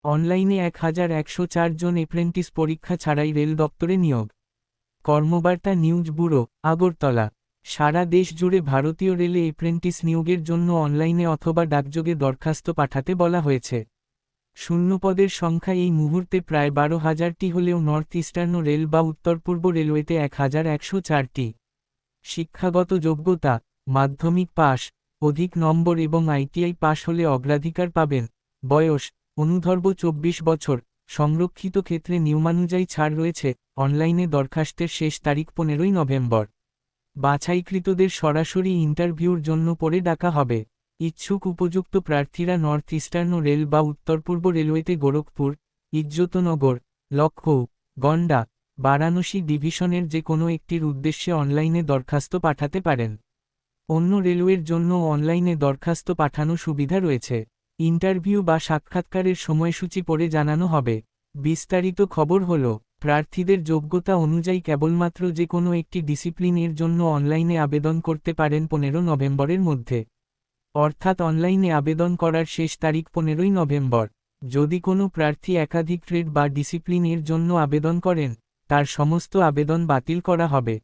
অনলাইনে 1104 জন এপ্রেন্টিস পরীক্ষা ছাড়াই রেল দপ্তরে নিয়োগ। কর্মবার্তা নিউজ ব্যুরো, আগরতলা। সারা দেশ জুড়ে ভারতীয় রেলে এপ্রেন্টিস নিয়োগের জন্য অনলাইনে অথবা ডাকযোগে দরখাস্ত পাঠাতে বলা হয়েছে। শূন্যপদের সংখ্যা এই মুহূর্তে প্রায় 12,000টি হলেও নর্থ ইস্টার্ন রেল বা উত্তর পূর্ব রেলওয়েতে 1104টি। শিক্ষাগত যোগ্যতা, মাধ্যমিক পাস, অধিক নম্বর এবং আইটিআই পাস হলে অগ্রাধিকার পাবেন। বয়স, অনুর্ধ্ব 24 বছর। সংরক্ষিত ক্ষেত্রে নিয়মানুযায়ী ছাড় রয়েছে। অনলাইনে দরখাস্তের শেষ তারিখ 15ই নভেম্বর। বাছাইকৃতদের সরাসরি ইন্টারভিউর জন্য পরে ডাকা হবে। ইচ্ছুক উপযুক্ত প্রার্থীরা নর্থ ইস্টার্ন রেল বা উত্তর পূর্ব রেলওয়েতে গোরখপুর, ইজ্জতনগর, লখনউ, গন্ডা, বারাণসী ডিভিশনের যে কোনো একটির উদ্দেশ্যে অনলাইনে দরখাস্ত পাঠাতে পারেন। অন্য রেলওয়ের জন্য অনলাইনে দরখাস্ত পাঠানো সুবিধা রয়েছে। ইন্টারভিউ বা সাক্ষাৎকারের সময়সূচি পরে জানানো হবে। বিস্তারিত খবর হল, প্রার্থীদের যোগ্যতা অনুযায়ী কেবলমাত্র যে কোনো একটি ডিসিপ্লিনের জন্য অনলাইনে আবেদন করতে পারেন 15 নভেম্বরের মধ্যে। অর্থাৎ অনলাইনে আবেদন করার শেষ তারিখ 15ই নভেম্বর। যদি কোনো প্রার্থী একাধিক ট্রেড বা ডিসিপ্লিনের জন্য আবেদন করেন, তার সমস্ত আবেদন বাতিল করা হবে।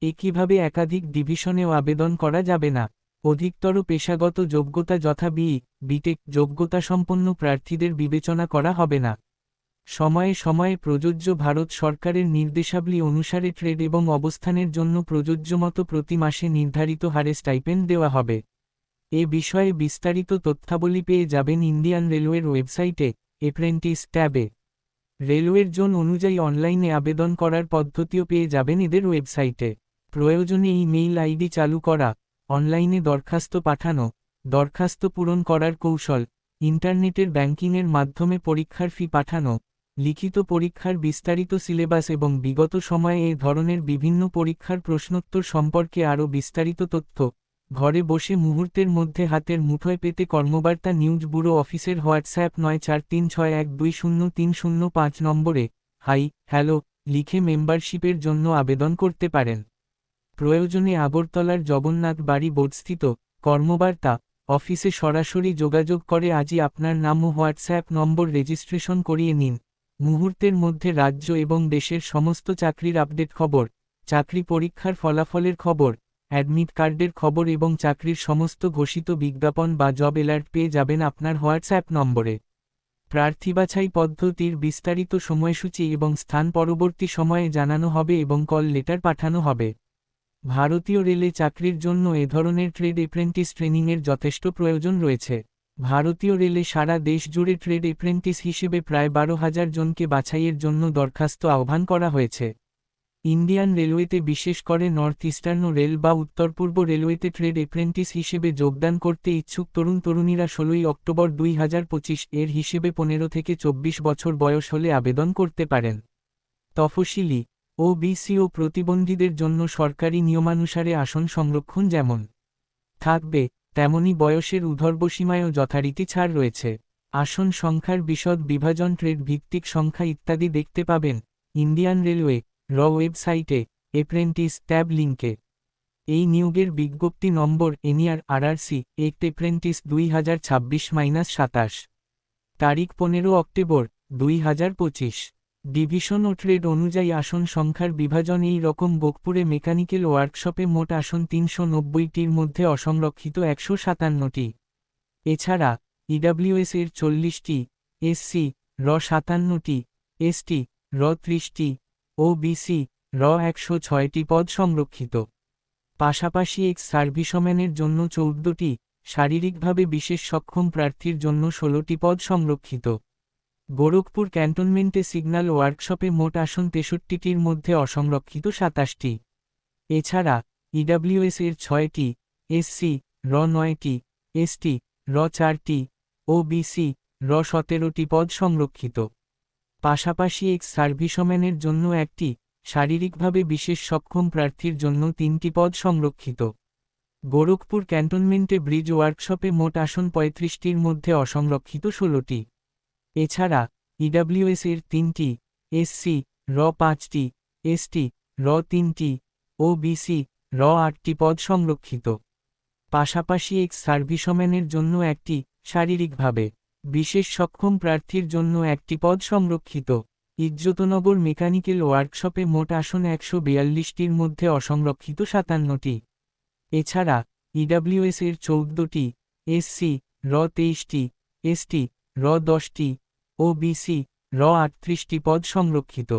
একইভাবে একাধিক ডিভিশনেও আবেদন করা যাবে না। অধিকতর পেশাগত যোগ্যতা যথা বিটেক যোগ্যতাসম্পন্ন প্রার্থীদের বিবেচনা করা হবে না। সময়ে সময়ে প্রযোজ্য ভারত সরকারের নির্দেশাবলী অনুসারে ট্রেড এবং অবস্থানের জন্য প্রযোজ্যমতো প্রতি মাসে নির্ধারিত হারে স্টাইপেন্ড দেওয়া হবে। এ বিষয়ে বিস্তারিত তথ্যাবলী পেয়ে যাবেন ইন্ডিয়ান রেলওয়ের ওয়েবসাইটে, এপ্রেন্টিস ট্যাবে। রেলওয়ের জোন অনুযায়ী অনলাইনে আবেদন করার পদ্ধতিও পেয়ে যাবেন এদের ওয়েবসাইটে। প্রয়োজনে ইমেইল আইডি চালু করা, অনলাইনে দরখাস্ত পাঠানো, দরখাস্ত পূরণ করার কৌশল, ইন্টারনেটের ব্যাংকিংয়ের মাধ্যমে পরীক্ষার ফি পাঠানো, লিখিত পরীক্ষার বিস্তারিত সিলেবাস এবং বিগত সময়ে এ ধরনের বিভিন্ন পরীক্ষার প্রশ্নোত্তর সম্পর্কে আরও বিস্তারিত তথ্য ঘরে বসে মুহূর্তের মধ্যে হাতের মুঠোয় পেতে কর্মবার্তা নিউজ ব্যুরো অফিসের হোয়াটসঅ্যাপ 9436120305 নম্বরে হাই, হ্যালো লিখে মেম্বারশিপের জন্য আবেদন করতে পারেন। প্রয়োজনে আগরতলার জগন্নাথ বাড়ি বোর্ডস্থিত কর্মবার্তা অফিসে সরাসরি যোগাযোগ করে আজই আপনার নাম ও হোয়াটসঅ্যাপ নম্বর রেজিস্ট্রেশন করিয়ে নিন। মুহূর্তের মধ্যে রাজ্য এবং দেশের সমস্ত চাকরির আপডেট খবর, চাকরি পরীক্ষার ফলাফলের খবর, অ্যাডমিট কার্ডের খবর এবং চাকরির সমস্ত ঘোষিত বিজ্ঞাপন বা জব অ্যালার্ট পেয়ে যাবেন আপনার হোয়াটসঅ্যাপ নম্বরে। প্রার্থী বাছাই পদ্ধতির বিস্তারিত সময়সূচি এবং স্থান পরবর্তী সময়ে জানানো হবে এবং কল লেটার পাঠানো হবে। ভারতীয় রেলে চাকরির জন্য এ ধরনের ট্রেড এপ্রেন্টিস ট্রেনিংয়ের যথেষ্ট প্রয়োজন রয়েছে। ভারতীয় রেলে সারা দেশ জুড়ে ট্রেড এপ্রেন্টিস হিসেবে প্রায় 12,000 জনকে বাছাইয়ের জন্য দরখাস্ত আহ্বান করা হয়েছে। ইন্ডিয়ান রেলওয়েতে বিশেষ করে নর্থ ইস্টার্ন রেল বা উত্তর পূর্ব রেলওয়েতে ট্রেড এপ্রেন্টিস হিসেবে যোগদান করতে ইচ্ছুক তরুণ-তরুণীরা 16ই অক্টোবর 2025 এর হিসেবে 15 থেকে 24 বছর বয়স হলে আবেদন করতে পারেন। তফসিলি, ওবিসি ও প্রতিবন্ধীদের জন্য সরকারি নিয়মানুসারে আসন সংরক্ষণ যেমন থাকবে, তেমনি বয়সের ঊর্ধ্বসীমায়ও যথারীতি ছাড় রয়েছে। আসন সংখ্যার বিশদ বিভাজন, ট্রেড ভিত্তিক সংখ্যা ইত্যাদি দেখতে পাবেন ইন্ডিয়ান রেলওয়ে ওয়েবসাইটে এপ্রেন্টিস ট্যাব লিঙ্কে। এই নিয়োগের বিজ্ঞপ্তি নম্বর এনইআর আরআরসি এক্ট এপ্রেন্টিস 2026-27, তারিখ 15 অক্টোবর 2025। ডিভিশন ও ট্রেড অনুযায়ী আসন সংখ্যার বিভাজন এই রকম: গোরখপুরে মেকানিক্যাল ওয়ার্কশপে মোট আসন 390টির মধ্যে অসংরক্ষিত 157টি। এছাড়া ইডব্লিউএস এর 40টি, এসসি, 57টি, এসটি, 30টি, ওবিসি, 106টি পদ সংরক্ষিত। পাশাপাশি এক্স সার্ভিসম্যানের জন্য 14টি, শারীরিকভাবে বিশেষ সক্ষম প্রার্থীর জন্য 16টি পদ সংরক্ষিত। গোরখপুর ক্যান্টনমেন্টে সিগন্যাল ওয়ার্কশপে মোট আসন 63টির মধ্যে অসংরক্ষিত 27টি। এছাড়া ইডব্লিউএস এর 6টি, এসসি, 9টি, এসটি, 4টি, ওবিসি, 17টি পদ সংরক্ষিত। পাশাপাশি এক্স সার্ভিসম্যানের জন্য 1টি, শারীরিকভাবে বিশেষ সক্ষম প্রার্থীর জন্য 3টি পদ সংরক্ষিত। গোরখপুর ক্যান্টনমেন্টে ব্রিজ ওয়ার্কশপে মোট আসন 35টির মধ্যে অসংরক্ষিত 16টি। এছাড়া ইডব্লিউএস এর 3টি, এসসি, 5টি, এসটি, 3টি, ওবিসি, 8টি পদ সংরক্ষিত। পাশাপাশি এক্স সার্ভিসম্যানের জন্য 1টি, শারীরিকভাবে বিশেষ সক্ষম প্রার্থীর জন্য একটি পদ সংরক্ষিত। ইজ্জতনগর মেকানিক্যাল ওয়ার্কশপে মোট আসন 142টির মধ্যে অসংরক্ষিত 57টি। এছাড়া ইডব্লিউএস এর 14টি, এসসি, র 23টি, এসটি, র 10টি, ওবিসি, র 38টি পদ সংরক্ষিত।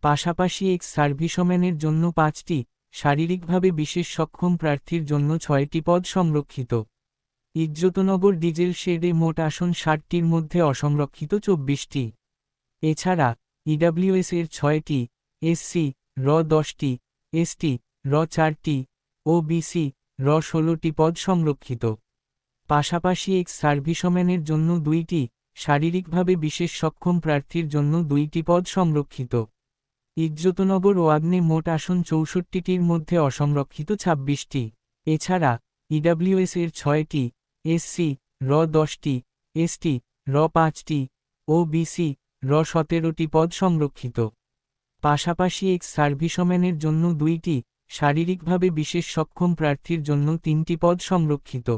পাশাপাশি এক্স সার্ভিসম্যানের জন্য 5টি, শারীরিকভাবে বিশেষ সক্ষম প্রার্থীর জন্য 6টি পদ সংরক্ষিত। ইজ্জতনগর ডিজেল শেডে মোট আসন 60টির মধ্যে অসংরক্ষিত 24টি। এছাড়া ইডব্লিউএস এর 6টি, এসসি, র 10টি, এসটি, র 4টি, ওবিসি, র 16টি পদ সংরক্ষিত। পাশাপাশি এক্স সার্ভিসম্যানের জন্য 2টি, শারীরিকভাবে বিশেষ সক্ষম প্রার্থীর জন্য 2টি পদ সংরক্ষিত। ইজ্জতনগর ওয়াগনে মোট আসন 64টির মধ্যে অসংরক্ষিত 26টি। এছাড়া ইডব্লিউএস এর 6টি, এসসি, র 10টি, এসটি, র 5টি, ওবিসি, র 17টি পদ সংরক্ষিত। পাশাপাশি এক্স সার্ভিসম্যানের জন্য 2টি, শারীরিকভাবে বিশেষ সক্ষম প্রার্থীর জন্য 3টি পদ সংরক্ষিত।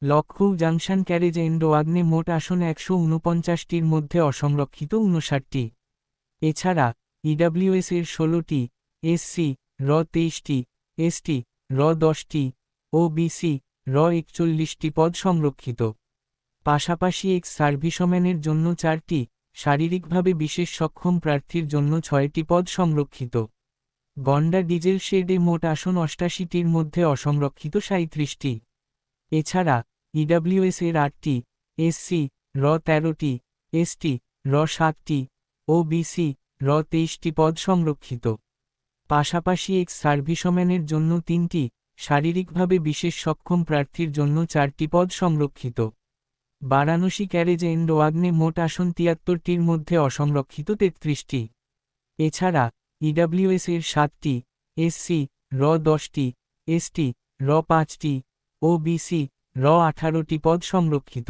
লখনউ জাংশন ক্যারেজ এন্ড ওয়াগনে মোট আসন 149টির মধ্যে অসংরক্ষিত 59টি। এছাড়া ইডব্লিউএস এর 16টি, এসসি, র 23টি, এসটি, র 10টি, ওবিসি, র 41টি পদ সংরক্ষিত। পাশাপাশি এক্স সার্ভিসম্যানের জন্য 4টি, শারীরিকভাবে বিশেষ সক্ষম প্রার্থীর জন্য 6টি পদ সংরক্ষিত। গন্ডা ডিজেল শেডে মোট আসন 88টির মধ্যে অসংরক্ষিত 37টি। এছাড়া ইডব্লিউএস এর 8টি, এসসি, র 13টি, এসটি, র 7টি, ওবিসি, র 23টি পদ সংরক্ষিত। পাশাপাশি এক্স সার্ভিসম্যানের জন্য 3টি, শারীরিকভাবে বিশেষ সক্ষম প্রার্থীর জন্য 4টি পদ সংরক্ষিত। বারাণসী ক্যারেজ এন্ড ওয়াগনে মোট আসন 73টির মধ্যে অসংরক্ষিত 33টি। এছাড়া ইডব্লিউএস এর 7টি, এসসি, র 10টি, এসটি, র 5টি, ওবিসি, র 18টি পদ সংরক্ষিত।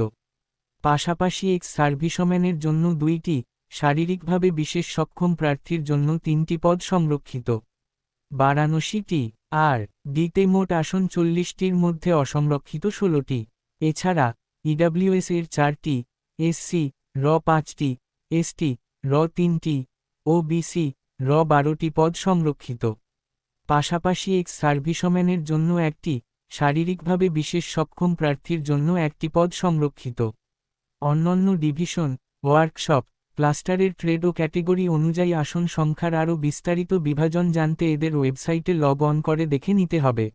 পাশাপাশি এক্স সার্ভিসম্যানের জন্য 2টি, শারীরিকভাবে বিশেষ সক্ষম প্রার্থীর জন্য 3টি পদ সংরক্ষিত। বারাণসী টি আর ডিতে মোট আসন 40টির মধ্যে অসংরক্ষিত 16টি। এছাড়া ইডব্লিউএস এর 4টি, এসসি, র 5টি, এসটি, র 3টি, ওবিসি, র 12টি পদ সংরক্ষিত। পাশাপাশি এক্স সার্ভিসম্যানের জন্য 1টি, শারীরিকভাবে বিশেষ সক্ষম প্রার্থীর জন্য 1টি পদ সংরক্ষিত। অন্যান্য ডিভিশন, ওয়ার্কশপ, ক্লাস্টারের ট্রেড ও ক্যাটেগরি অনুযায়ী আসন সংখ্যার আরও বিস্তারিত বিভাজন জানতে এদের ওয়েবসাইটে লগ অন করে দেখে নিতে হবে।